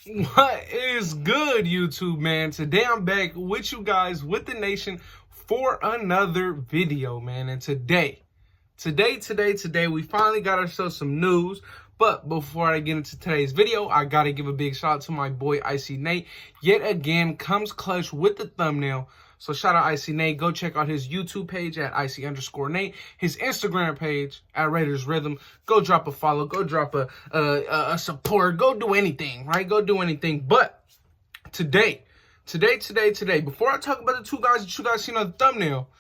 What is good, YouTube, man? Today I'm back with you guys, with the nation, for another video, man. And today, we finally got ourselves some news. But before I get into today's video, I gotta give a big shout out to my boy Icy Nate. Yet again, comes clutch with the thumbnail. So shout out Icy Nate. Go check out his YouTube page at Icy_Nate. His Instagram page at Raiders Rhythm. Go drop a follow. Go drop a support. Go do anything, right? Go do anything. But today, before I talk about the two guys that you guys seen on the thumbnail,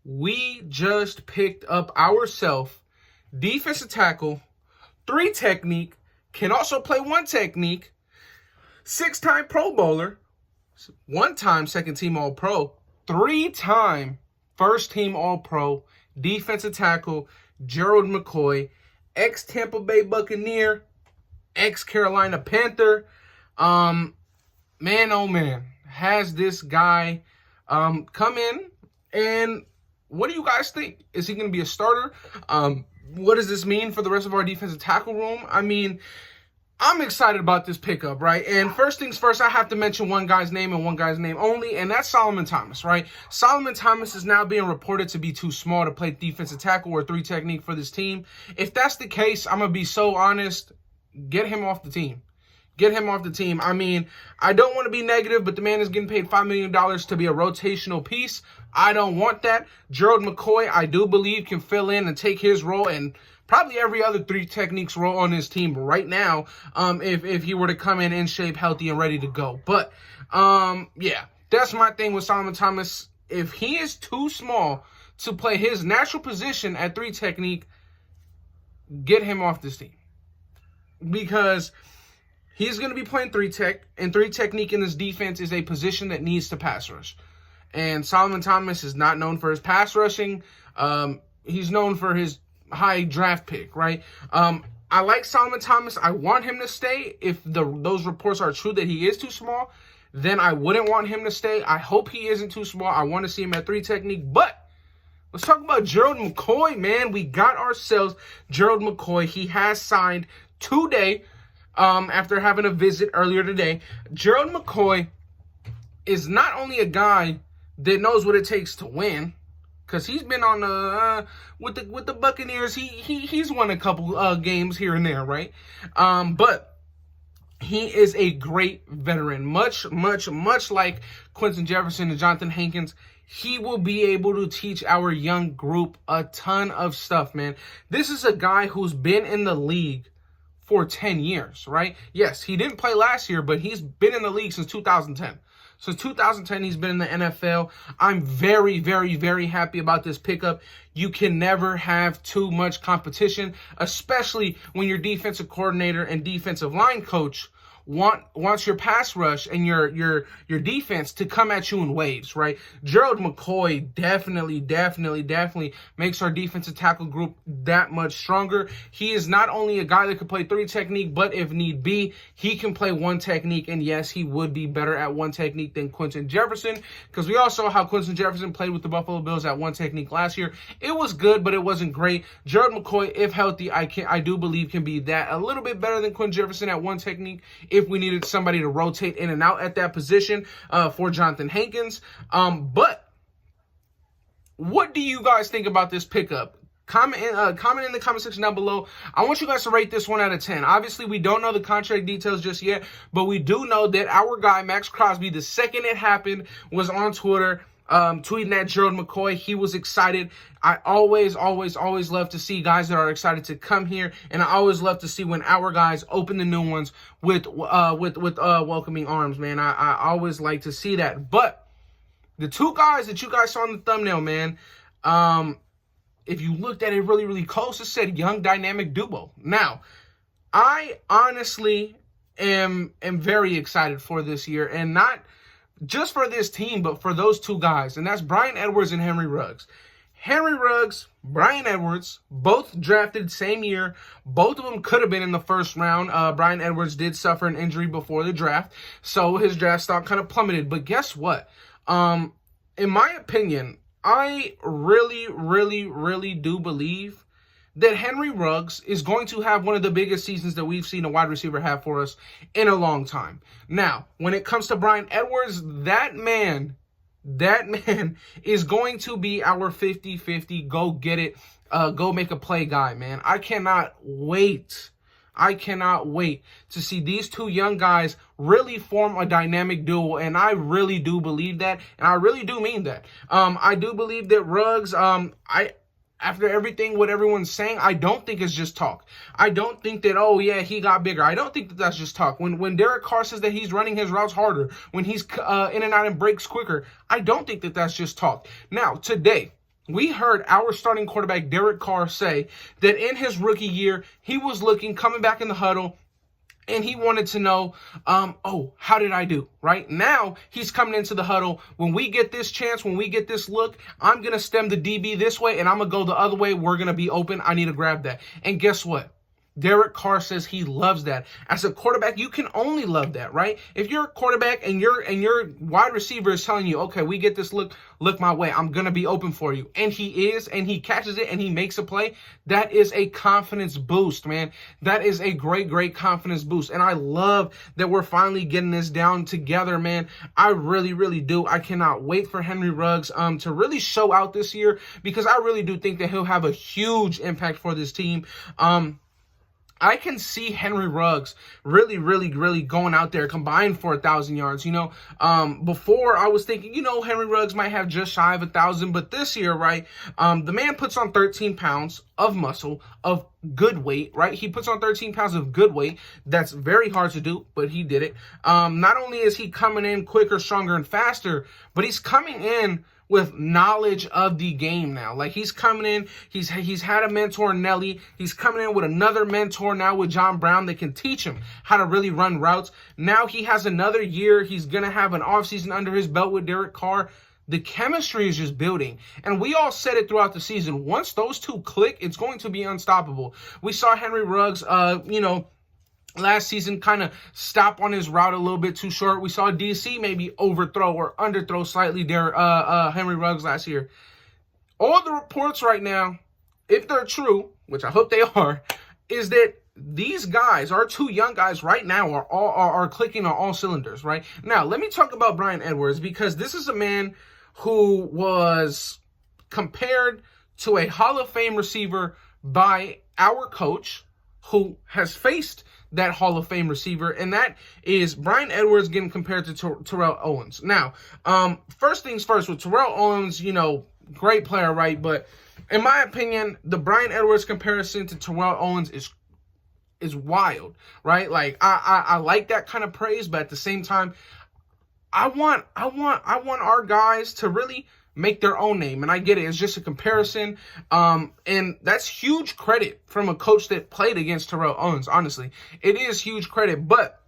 we just picked up ourselves defensive tackle, 3 technique, can also play 1 technique, 6-time Pro Bowler, 1-time second-team All-Pro, 3-time first-team All-Pro, defensive tackle, Gerald McCoy, ex-Tampa Bay Buccaneer, ex-Carolina Panther. Man, oh man, has this guy come in, and what do you guys think? Is he going to be a starter? What does this mean for the rest of our defensive tackle room? I mean, I'm excited about this pickup, right? And first things first, I have to mention one guy's name and one guy's name only, and that's Solomon Thomas, right? Solomon Thomas is now being reported to be too small to play defensive tackle or 3 technique for this team. If that's the case, I'm going to be so honest, get him off the team. Get him off the team. I mean, I don't want to be negative, but the man is getting paid $5 million to be a rotational piece. I don't want that. Gerald McCoy, I do believe, can fill in and take his role and probably every other 3 techniques role on his team right now, if he were to come in shape, healthy, and ready to go. But, yeah, that's my thing with Solomon Thomas. If he is too small to play his natural position at 3 technique, get him off this team. Because he's going to be playing 3 tech, and 3 technique in this defense is a position that needs to pass rush. And Solomon Thomas is not known for his pass rushing. He's known for his high draft pick, right? I like Solomon Thomas. I want him to stay. If those reports are true that he is too small, then I wouldn't want him to stay. I hope he isn't too small. I want to see him at 3 technique. But let's talk about Gerald McCoy, man. We got ourselves Gerald McCoy. He has signed today. After having a visit earlier today. Gerald McCoy is not only a guy that knows what it takes to win, because he's been on the with the Buccaneers. He's won a couple games here and there, right? But he is a great veteran, much like Quentin Jefferson and Jonathan Hankins. He will be able to teach our young group a ton of stuff, man. This is a guy who's been in the league for 10 years, right? Yes, he didn't play last year, but he's been in the league since 2010. Since 2010, he's been in the NFL. I'm very happy about this pickup. You can never have too much competition, especially when your defensive coordinator and defensive line coach wants your pass rush and your defense to come at you in waves, right? Gerald McCoy definitely makes our defensive tackle group that much stronger. He is not only a guy that can play 3 technique, but if need be, he can play 1 technique. And yes, he would be better at 1 technique than Quentin Jefferson, because we all saw how Quentin Jefferson played with the Buffalo Bills at 1 technique last year. It was good, but it wasn't great. Gerald McCoy, if healthy, I do believe can be that a little bit better than Quentin Jefferson at 1 technique if we needed somebody to rotate in and out at that position for Jonathan Hankins. But what do you guys think about this pickup? Comment in the comment section down below. I want you guys to rate this 1 out of 10. Obviously, we don't know the contract details just yet, but we do know that our guy, Max Crosby, the second it happened, was on Twitter tweeting at Gerald McCoy. He was excited. I always love to see guys that are excited to come here, and I always love to see when our guys open the new ones with welcoming arms, man. I always like to see that. But the 2 guys that you guys saw in the thumbnail, man, if you looked at it really close, it said young dynamic duo. Now, I honestly am very excited for this year, and not just for this team, but for those 2 guys, and that's Bryan Edwards and Henry Ruggs. Henry Ruggs, Bryan Edwards, both drafted same year. Both of them could have been in the first round. Bryan Edwards did suffer an injury before the draft, so his draft stock kind of plummeted. But guess what? In my opinion, I really do believe that Henry Ruggs is going to have one of the biggest seasons that we've seen a wide receiver have for us in a long time. Now, when it comes to Bryan Edwards, that man is going to be our 50-50, go get it, go make a play guy, man. I cannot wait to see these two young guys really form a dynamic duo, and I really do believe that, and I really do mean that. I do believe that Ruggs, after everything, what everyone's saying, I don't think it's just talk. I don't think that, oh, yeah, he got bigger. I don't think that that's just talk. When Derek Carr says that he's running his routes harder, when he's in and out and breaks quicker, I don't think that that's just talk. Now, today, we heard our starting quarterback, Derek Carr, say that in his rookie year, he was coming back in the huddle, and he wanted to know, oh, how did I do? Right now, he's coming into the huddle. When we get this chance, when we get this look, I'm going to stem the DB this way, and I'm going to go the other way. We're going to be open. I need to grab that. And guess what? Derek Carr says he loves that. As a quarterback, you can only love that, right? If you're a quarterback and your wide receiver is telling you, okay, we get this look my way, I'm going to be open for you. And he is, and he catches it, and he makes a play. That is a confidence boost, man. That is a great, great confidence boost. And I love that we're finally getting this down together, man. I really, really do. I cannot wait for Henry Ruggs to really show out this year, because I really do think that he'll have a huge impact for this team. I can see Henry Ruggs really, really, really going out there combined for 1,000 yards. Before I was thinking, Henry Ruggs might have just shy of 1,000, but this year, right, the man puts on 13 pounds of muscle, of good weight, right? He puts on 13 pounds of good weight. That's very hard to do, but he did it. Not only is he coming in quicker, stronger, and faster, but he's coming in with knowledge of the game now. Like, he's coming in, he's had a mentor, Nelly. He's coming in with another mentor now with John Brown that can teach him how to really run routes. Now he has another year. He's going to have an offseason under his belt with Derek Carr. The chemistry is just building. And we all said it throughout the season. Once those two click, it's going to be unstoppable. We saw Henry Ruggs, last season kind of stop on his route a little bit too short. We saw DC maybe overthrow or underthrow slightly Henry Ruggs last year. All the reports right now, if they're true, which I hope they are, is that these guys, our two young guys right now, are clicking on all cylinders, right? Now, let me talk about Bryan Edwards, because this is a man who was compared to a Hall of Fame receiver by our coach, who has faced that Hall of Fame receiver, and that is Bryan Edwards getting compared to Terrell Owens. Now, first things first, with Terrell Owens, great player, right? But in my opinion, the Bryan Edwards comparison to Terrell Owens is wild, right? Like, I like that kind of praise, but at the same time, I want our guys to really make their own name. And I get it. It's just a comparison. And that's huge credit from a coach that played against Terrell Owens, honestly. It is huge credit. But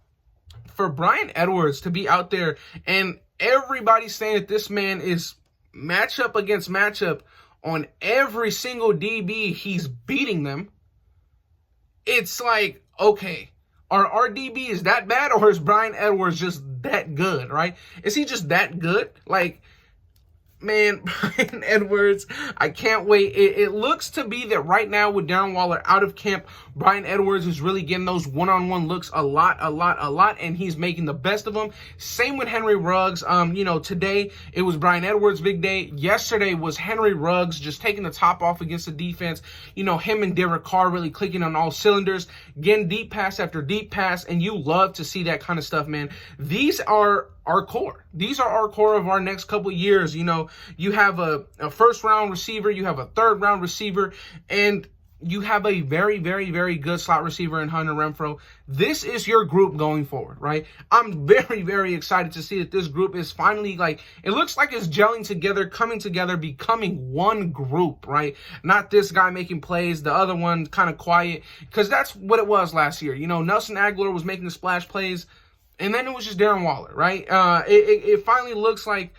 for Bryan Edwards to be out there and everybody saying that this man is matchup against matchup on every single DB, he's beating them. It's like, okay, are our DBs that bad, or is Bryan Edwards just that good, right? Is he just that good? Like, man, Bryan Edwards, I can't wait. It looks to be that right now with Darren Waller out of camp, Bryan Edwards is really getting those one-on-one looks a lot, and he's making the best of them. Same with Henry Ruggs. Today it was Bryan Edwards' big day. Yesterday was Henry Ruggs just taking the top off against the defense. Him and Derek Carr really clicking on all cylinders, getting deep pass after deep pass, and you love to see that kind of stuff, man. These are our core. These are our core of our next couple years. You have a first-round receiver, you have a third-round receiver, and you have a very, very, very good slot receiver in Hunter Renfrow. This is your group going forward, right? I'm very, very excited to see that this group is finally, it looks like it's gelling together, coming together, becoming one group, right? Not this guy making plays, the other one kind of quiet, because that's what it was last year. Nelson Aguilar was making the splash plays, and then it was just Darren Waller, right? It finally looks like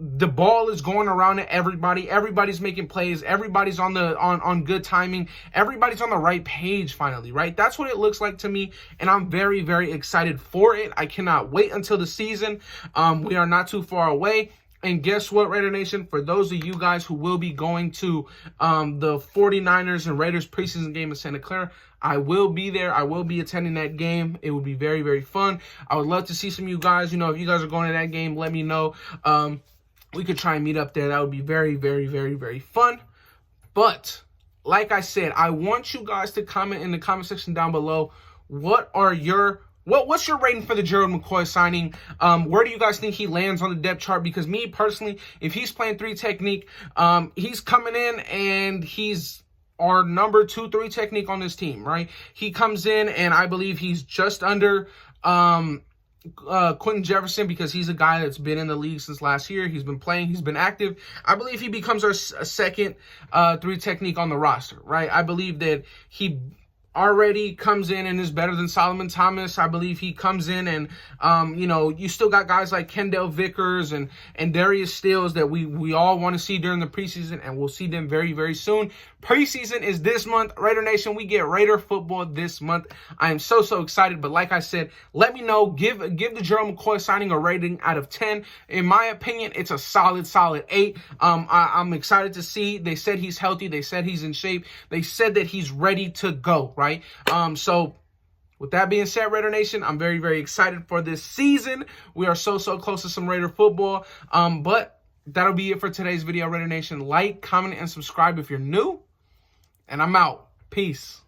the ball is going around to everybody. Everybody's making plays. Everybody's on good timing. Everybody's on the right page finally, right? That's what it looks like to me, and I'm very, very excited for it. I cannot wait until the season. We are not too far away. And guess what, Raider Nation? For those of you guys who will be going to the 49ers and Raiders preseason game in Santa Clara, I will be there. I will be attending that game. It will be very, very fun. I would love to see some of you guys. You know, if you guys are going to that game, let me know. We could try and meet up there. That would be very, very, very, very fun. But like I said, I want you guys to comment in the comment section down below. What's your rating for the Gerald McCoy signing? Where do you guys think he lands on the depth chart? Because me personally, if he's playing 3 technique, he's coming in and he's our number 2-3 technique on this team, right? He comes in and I believe he's just under Quentin Jefferson, because he's a guy that's been in the league since last year. He's been playing. He's been active. I believe he becomes our second 3 technique on the roster, right? I believe that he already comes in and is better than Solomon Thomas. I believe he comes in and, you know, you still got guys like Kendall Vickers and Darius Stills that we all want to see during the preseason, and we'll see them very, very soon. Preseason is this month. Raider Nation, we get Raider football this month. I am so, so excited. But like I said, let me know. Give the Gerald McCoy signing a rating out of 10. In my opinion, it's a solid 8. I'm excited to see. They said he's healthy. They said he's in shape. They said that he's ready to go, right? So with that being said, Raider Nation, I'm very, very excited for this season. We are so, so close to some Raider football. But that'll be it for today's video, Raider Nation. Like, comment, and subscribe if you're new. And I'm out. Peace.